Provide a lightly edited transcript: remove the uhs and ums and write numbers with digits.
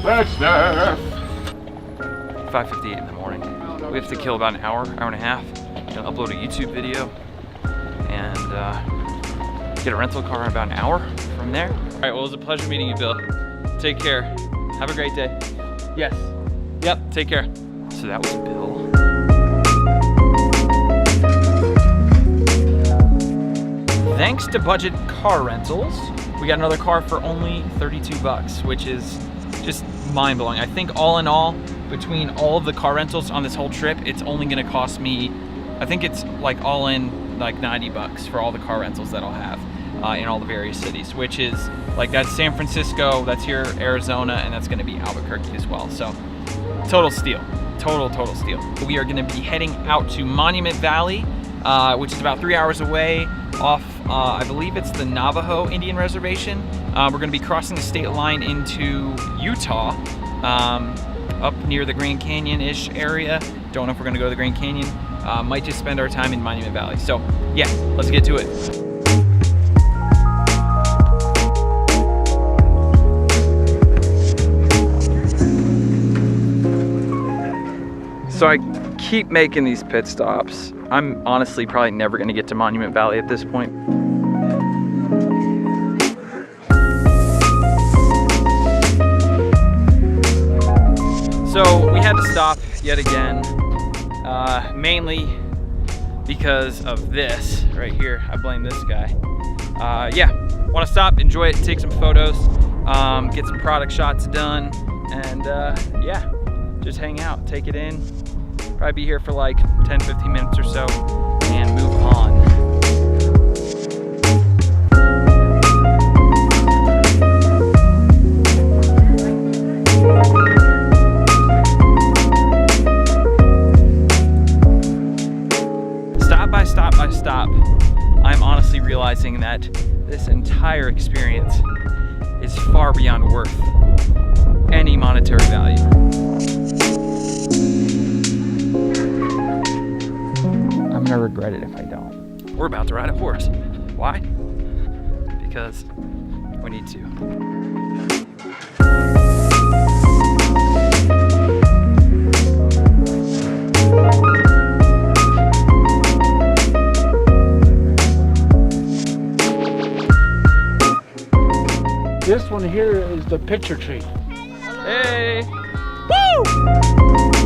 Flagstaff. 5:58 in the morning. We have to kill about an hour and a half. Gonna upload a YouTube video and get a rental car in about an hour from there. All right, well, it was a pleasure meeting you, Bill. Take care. Have a great day. Yes. Yep, take care. So that was Bill. Thanks to Budget Car Rentals, we got another car for only 32 bucks, which is just mind-blowing. I think all in all, between all of the car rentals on this whole trip, it's only gonna cost me, I think it's like all in like 90 bucks for all the car rentals that I'll have in all the various cities, which is like, that's San Francisco, that's here Arizona, and that's gonna be Albuquerque as well. So total steal, total steal. We are gonna be heading out to Monument Valley, which is about 3 hours away off, I believe it's the Navajo Indian Reservation. We're gonna be crossing the state line into Utah, up near the Grand Canyon-ish area. Don't know if we're gonna go to the Grand Canyon. Might just spend our time in Monument Valley. So yeah, let's get to it. So I keep making these pit stops. I'm honestly probably never gonna get to Monument Valley at this point. So we had to stop yet again, mainly because of this right here. I blame this guy. Yeah, want to stop, enjoy it, take some photos, get some product shots done, and yeah, just hang out, take it in. Probably be here for like 10-15 minutes or so and move on. Stop by stop, I'm honestly realizing that this entire experience is far beyond worth any monetary value. I'm gonna regret it if I don't. We're about to ride a horse. Why? Because we need to. This one here is the picture tree. Hey! Woo!